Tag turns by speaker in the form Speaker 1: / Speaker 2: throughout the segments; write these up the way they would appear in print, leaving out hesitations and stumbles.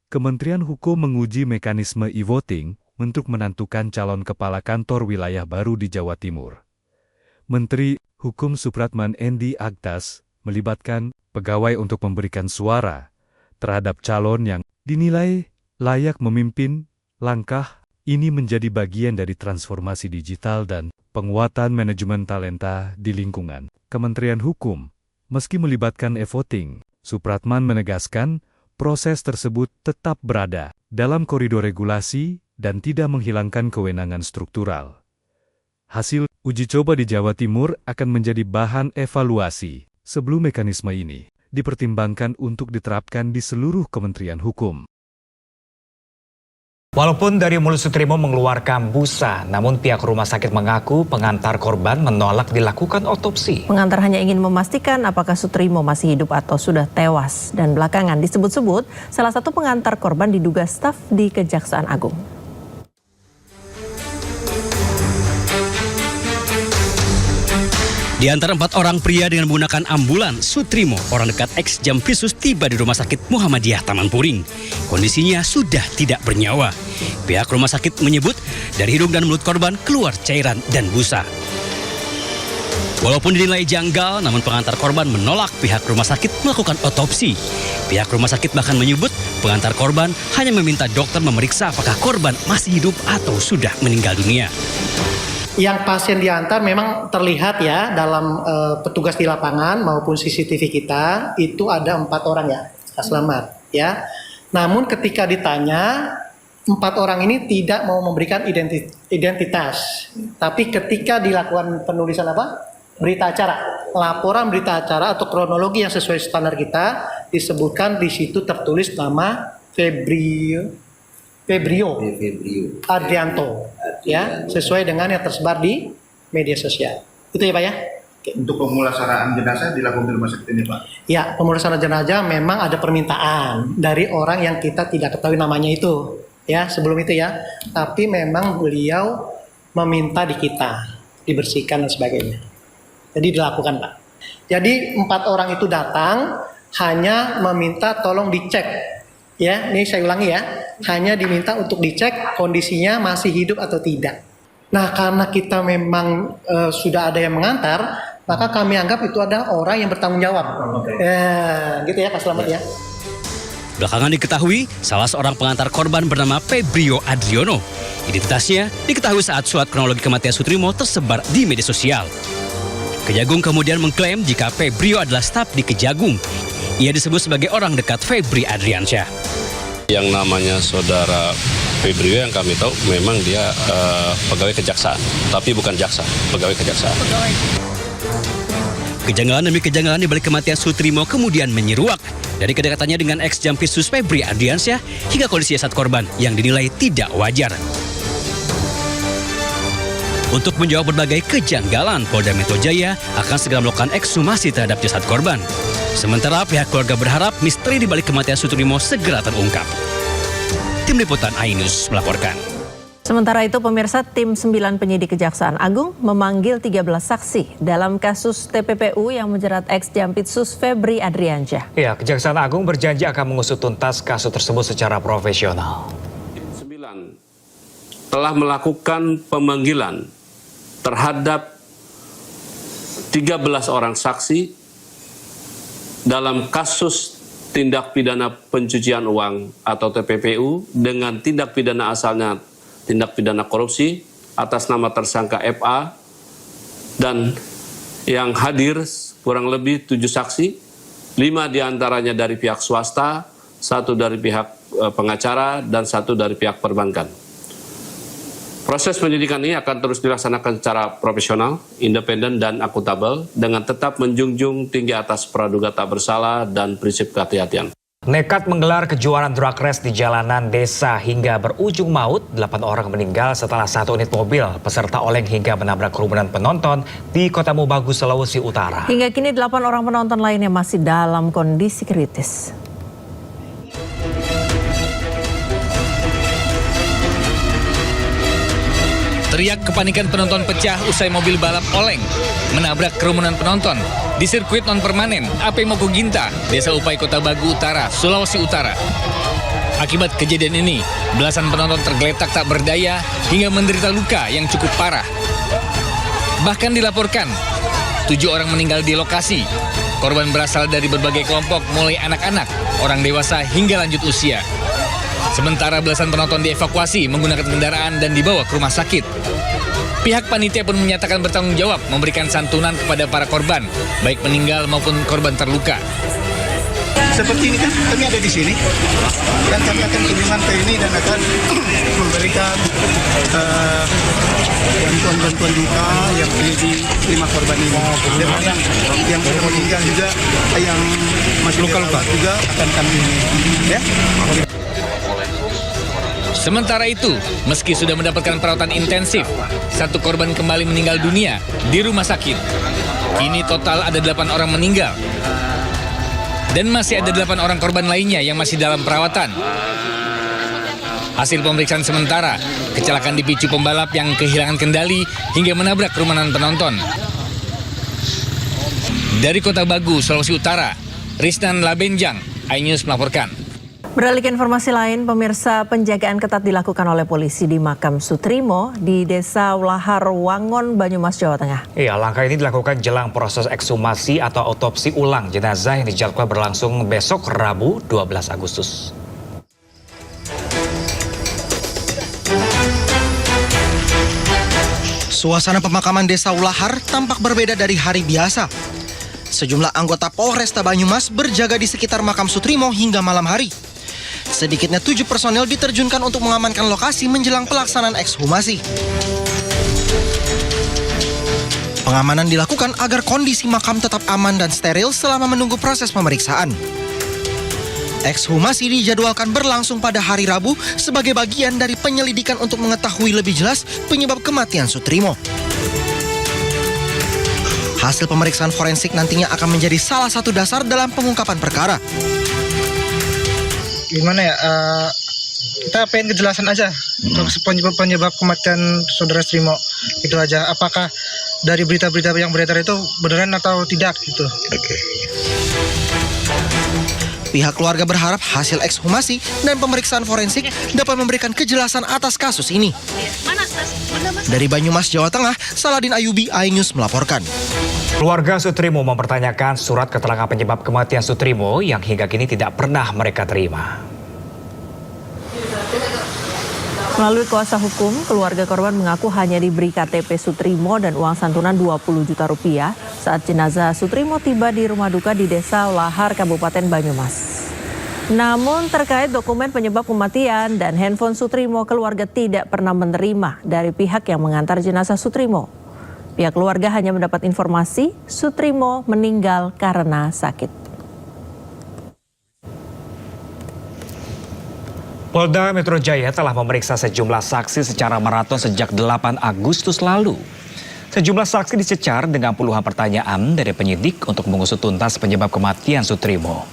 Speaker 1: Kementerian Hukum menguji mekanisme e-voting untuk menentukan calon kepala kantor wilayah baru di Jawa Timur. Menteri Hukum Supratman Endi Aktas melibatkan pegawai untuk memberikan suara terhadap calon yang dinilai layak memimpin. Langkah ini menjadi bagian dari transformasi digital dan penguatan manajemen talenta di lingkungan Kementerian Hukum. Meski melibatkan e-voting, Supratman menegaskan proses tersebut tetap berada dalam koridor regulasi dan tidak menghilangkan kewenangan struktural. Hasil uji coba di Jawa Timur akan menjadi bahan evaluasi sebelum mekanisme ini dipertimbangkan untuk diterapkan di seluruh Kementerian Hukum.
Speaker 2: Walaupun dari mulut Sutrimo mengeluarkan busa, namun pihak rumah sakit mengaku pengantar korban menolak dilakukan otopsi.
Speaker 3: Pengantar hanya ingin memastikan apakah Sutrimo masih hidup atau sudah tewas. Dan belakangan disebut-sebut salah satu pengantar korban diduga staf di Kejaksaan Agung.
Speaker 4: Di antara 4 orang pria dengan menggunakan ambulan, Sutrimo, orang dekat ex Jampitsus, tiba di Rumah Sakit Muhammadiyah Taman Puring. Kondisinya sudah tidak bernyawa. Pihak rumah sakit menyebut dari hidung dan mulut korban keluar cairan dan busa. Walaupun dinilai janggal, namun pengantar korban menolak pihak rumah sakit melakukan otopsi. Pihak rumah sakit bahkan menyebut pengantar korban hanya meminta dokter memeriksa apakah korban masih hidup atau sudah meninggal dunia.
Speaker 5: Yang pasien diantar memang terlihat ya dalam petugas di lapangan maupun CCTV kita itu ada 4 orang ya selamat ya. Namun ketika ditanya 4 orang ini tidak mau memberikan identitas. Tapi ketika dilakukan penulisan berita acara, laporan berita acara atau kronologi yang sesuai standar kita disebutkan di situ tertulis nama Febrio Adrianto ya, sesuai dengan yang tersebar di media sosial. Itu ya Pak ya.
Speaker 6: Untuk pemulasaraan jenazah dilakukan di rumah sakit ini Pak?
Speaker 5: Ya, pemulasaraan jenazah memang ada permintaan dari orang yang kita tidak ketahui namanya itu ya, sebelum itu ya. Tapi memang beliau meminta di kita dibersihkan dan sebagainya. Jadi dilakukan Pak. Jadi 4 orang itu datang hanya meminta tolong dicek. Ya, ini saya ulangi ya, hanya diminta untuk dicek kondisinya masih hidup atau tidak. Nah, karena kita memang sudah ada yang mengantar, maka kami anggap itu ada orang yang bertanggung jawab. Ya, gitu ya Pak Slamet ya.
Speaker 4: Belakangan diketahui, salah seorang pengantar korban bernama Febrio Adriono. Identitasnya diketahui saat surat kronologi kematian Sutrimo tersebar di media sosial. Kejagung kemudian mengklaim jika Febrio adalah staf di Kejagung. Ia disebut sebagai orang dekat Febri Adriansyah.
Speaker 7: Yang namanya saudara Febrio yang kami tahu memang dia pegawai kejaksaan, tapi bukan jaksa, pegawai kejaksaan.
Speaker 4: Kejanggalan demi kejanggalan di balik kematian Sutrimo kemudian menyeruak dari kedekatannya dengan ex Jampitsus Febri Adriansyah hingga kondisi jasad korban yang dinilai tidak wajar. Untuk menjawab berbagai kejanggalan, Polda Metro Jaya akan segera melakukan ekshumasi terhadap jasad korban. Sementara pihak keluarga berharap misteri di balik kematian Sutrimo segera terungkap. Tim Liputan iNews melaporkan.
Speaker 3: Sementara itu pemirsa, tim 9 penyidik Kejaksaan Agung memanggil 13 saksi dalam kasus TPPU yang menjerat ex Jampitsus Febri Adriansyah.
Speaker 2: Ya, Kejaksaan Agung berjanji akan mengusut tuntas kasus tersebut secara profesional.
Speaker 7: Tim 9 telah melakukan pemanggilan terhadap 13 orang saksi dalam kasus tindak pidana pencucian uang atau TPPU dengan tindak pidana asalnya tindak pidana korupsi atas nama tersangka FA, dan yang hadir kurang lebih 7 saksi, 5 diantaranya dari pihak swasta, 1 dari pihak pengacara, dan 1 dari pihak perbankan. Proses penyidikan ini akan terus dilaksanakan secara profesional, independen, dan akuntabel dengan tetap menjunjung tinggi atas praduga tak bersalah dan prinsip kehati-hatian.
Speaker 2: Nekat menggelar kejuaraan drag race di jalanan desa hingga berujung maut, 8 orang meninggal setelah 1 unit mobil peserta oleng hingga menabrak kerumunan penonton di Kota Mobagu, Sulawesi Utara.
Speaker 3: Hingga kini 8 orang penonton lainnya masih dalam kondisi kritis.
Speaker 8: Teriak kepanikan penonton pecah usai mobil balap oleng menabrak kerumunan penonton di sirkuit non permanen AP Mokoginta, Desa Upai, Kota Bagu Utara, Sulawesi Utara. Akibat kejadian ini, belasan penonton tergeletak tak berdaya hingga menderita luka yang cukup parah. Bahkan dilaporkan, 7 orang meninggal di lokasi. Korban berasal dari berbagai kelompok, mulai anak-anak, orang dewasa hingga lanjut usia. Sementara belasan penonton dievakuasi menggunakan kendaraan dan dibawa ke rumah sakit. Pihak panitia pun menyatakan bertanggung jawab memberikan santunan kepada para korban, baik meninggal maupun korban terluka.
Speaker 9: Seperti ini kan kami ada di sini dan kami akan kunjungan ke ini dan akan memberikan bantuan duka yang di 5 korban ini. Yang sudah meninggal juga, yang masih luka-luka juga akan kami ya.
Speaker 8: Sementara itu, meski sudah mendapatkan perawatan intensif, 1 korban kembali meninggal dunia di rumah sakit. Kini total ada 8 orang meninggal. Dan masih ada 8 orang korban lainnya yang masih dalam perawatan. Hasil pemeriksaan sementara, kecelakaan dipicu pembalap yang kehilangan kendali hingga menabrak kerumunan penonton. Dari Kota Bagu, Sulawesi Utara, Risnan Labenjang, iNews melaporkan.
Speaker 3: Beralih ke informasi lain, pemirsa, penjagaan ketat dilakukan oleh polisi di makam Sutrimo di Desa Ulahar, Wangon, Banyumas, Jawa Tengah.
Speaker 2: Iya, langkah ini dilakukan jelang proses ekshumasi atau autopsi ulang jenazah yang dijadwal berlangsung besok Rabu 12 Agustus.
Speaker 10: Suasana pemakaman Desa Ulahar tampak berbeda dari hari biasa. Sejumlah anggota Polresta Banyumas berjaga di sekitar makam Sutrimo hingga malam hari. Sedikitnya 7 personel diterjunkan untuk mengamankan lokasi menjelang pelaksanaan ekshumasi. Pengamanan dilakukan agar kondisi makam tetap aman dan steril selama menunggu proses pemeriksaan. Ekshumasi dijadwalkan berlangsung pada hari Rabu sebagai bagian dari penyelidikan untuk mengetahui lebih jelas penyebab kematian Sutrimo. Hasil pemeriksaan forensik nantinya akan menjadi salah satu dasar dalam pengungkapan perkara.
Speaker 9: Gimana ya, kita pengen kejelasan aja untuk penyebab kematian saudara Sutrimo. Itu aja, apakah dari berita-berita yang beredar itu beneran atau tidak gitu.
Speaker 10: Pihak keluarga berharap hasil ekshumasi dan pemeriksaan forensik dapat memberikan kejelasan atas kasus ini. Dari Banyumas, Jawa Tengah, Saladin Ayubi, iNews melaporkan.
Speaker 2: Keluarga Sutrimo mempertanyakan surat keterangan penyebab kematian Sutrimo yang hingga kini tidak pernah mereka terima.
Speaker 3: Melalui kuasa hukum, keluarga korban mengaku hanya diberi KTP Sutrimo dan uang santunan 20 juta rupiah saat jenazah Sutrimo tiba di rumah duka di Desa Ulahar, Kabupaten Banyumas. Namun terkait dokumen penyebab kematian dan handphone Sutrimo, keluarga tidak pernah menerima dari pihak yang mengantar jenazah Sutrimo. Pihak keluarga hanya mendapat informasi Sutrimo meninggal karena sakit.
Speaker 2: Polda Metro Jaya telah memeriksa sejumlah saksi secara maraton sejak 8 Agustus lalu. Sejumlah saksi dicecar dengan puluhan pertanyaan dari penyidik untuk mengusut tuntas penyebab kematian Sutrimo.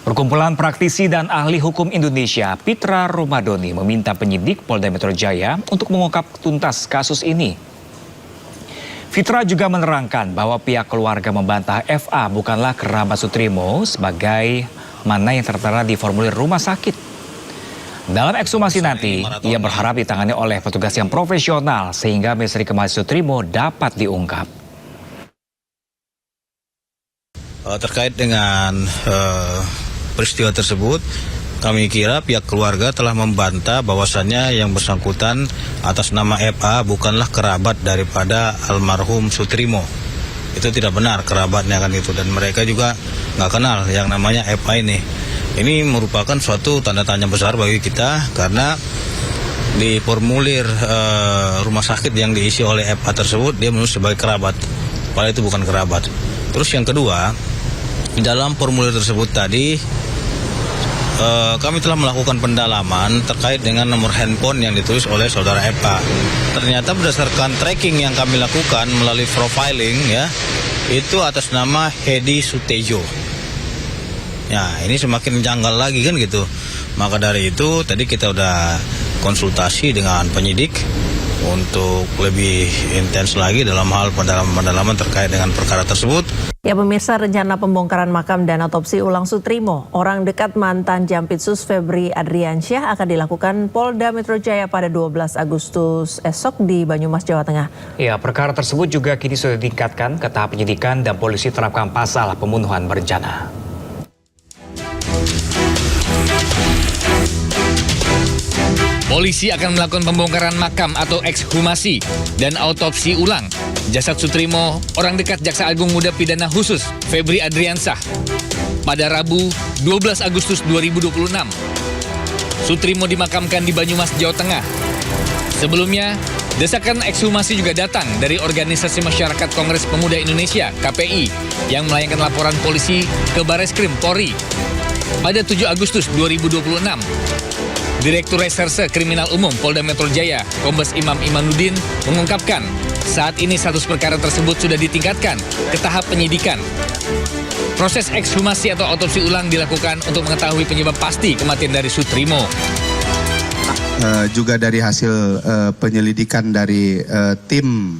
Speaker 2: Perkumpulan praktisi dan ahli hukum Indonesia, Pitra Romadoni, meminta penyidik Polda Metro Jaya untuk mengungkap tuntas kasus ini. Fitra juga menerangkan bahwa pihak keluarga membantah FA bukanlah kerabat Sutrimo sebagai mana yang tertera di formulir rumah sakit. Dalam ekshumasi nanti, ia berharap ditangani oleh petugas yang profesional sehingga misteri kematian Sutrimo dapat diungkap.
Speaker 11: Terkait dengan peristiwa tersebut, kami kira pihak keluarga telah membantah bahwasannya yang bersangkutan atas nama FA bukanlah kerabat daripada almarhum Sutrimo. Itu tidak benar kerabatnya kan itu, dan mereka juga nggak kenal yang namanya FA ini. Ini merupakan suatu tanda tanya besar bagi kita karena di formulir rumah sakit yang diisi oleh FA tersebut dia menulis sebagai kerabat, padahal itu bukan kerabat. Terus yang kedua, di dalam formulir tersebut tadi kami telah melakukan pendalaman terkait dengan nomor handphone yang ditulis oleh saudara FA. Ternyata berdasarkan tracking yang kami lakukan melalui profiling ya, itu atas nama Hedi Sutejo. Ya, ini semakin janggal lagi kan gitu. Maka dari itu tadi kita udah konsultasi dengan penyidik untuk lebih intens lagi dalam hal pendalaman terkait dengan perkara tersebut.
Speaker 3: Ya pemirsa, rencana pembongkaran makam dan otopsi ulang Sutrimo, orang dekat mantan Jampitsus Febri Adriansyah, akan dilakukan Polda Metro Jaya pada 12 Agustus esok di Banyumas, Jawa Tengah.
Speaker 2: Ya, perkara tersebut juga kini sudah ditingkatkan ke tahap penyidikan dan polisi terapkan pasal pembunuhan berencana.
Speaker 8: Polisi akan melakukan pembongkaran makam atau ekshumasi dan autopsi ulang jasad Sutrimo, orang dekat Jaksa Agung Muda Pidana Khusus Febri Adriansyah, pada Rabu 12 Agustus 2026. Sutrimo dimakamkan di Banyumas, Jawa Tengah. Sebelumnya, desakan ekshumasi juga datang dari Organisasi Masyarakat Kongres Pemuda Indonesia (KPI) yang melayangkan laporan polisi ke Bareskrim Polri pada 7 Agustus 2026. Direktur Reserse Kriminal Umum Polda Metro Jaya, Kombes Imam Imanuddin, mengungkapkan saat ini status perkara tersebut sudah ditingkatkan ke tahap penyidikan. Proses ekshumasi atau otopsi ulang dilakukan untuk mengetahui penyebab pasti kematian dari Sutrimo.
Speaker 12: Juga dari hasil penyelidikan dari tim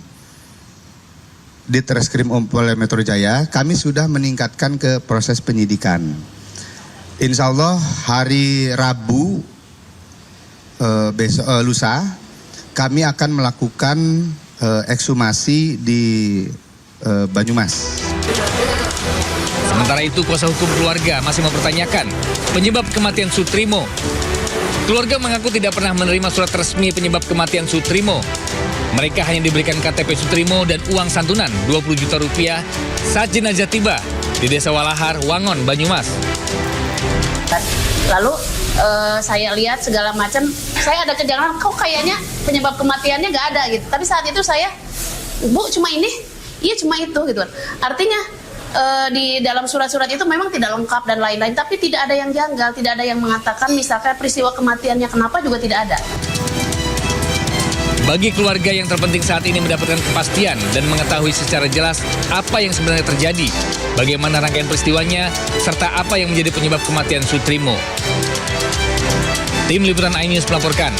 Speaker 12: Ditreskrim Polda Metro Jaya, kami sudah meningkatkan ke proses penyidikan. Insya Allah hari Rabu lusa kami akan melakukan ekshumasi di Banyumas.
Speaker 8: Sementara itu, kuasa hukum keluarga masih mempertanyakan penyebab kematian Sutrimo. Keluarga mengaku tidak pernah menerima surat resmi penyebab kematian Sutrimo. Mereka hanya diberikan KTP Sutrimo dan uang santunan 20 juta rupiah saat jenazah tiba di Desa Walahar, Wangon, Banyumas.
Speaker 13: Lalu saya lihat segala macam, saya ada kejanggalan, kok kayaknya penyebab kematiannya nggak ada gitu. Tapi saat itu saya, Bu cuma ini, iya cuma itu gitu. Artinya di dalam surat-surat itu memang tidak lengkap dan lain-lain, tapi tidak ada yang janggal, tidak ada yang mengatakan misalkan peristiwa kematiannya kenapa juga tidak ada.
Speaker 8: Bagi keluarga, yang terpenting saat ini mendapatkan kepastian dan mengetahui secara jelas apa yang sebenarnya terjadi, bagaimana rangkaian peristiwanya, serta apa yang menjadi penyebab kematian Sutrimo. Tim Liputan iNews melaporkan.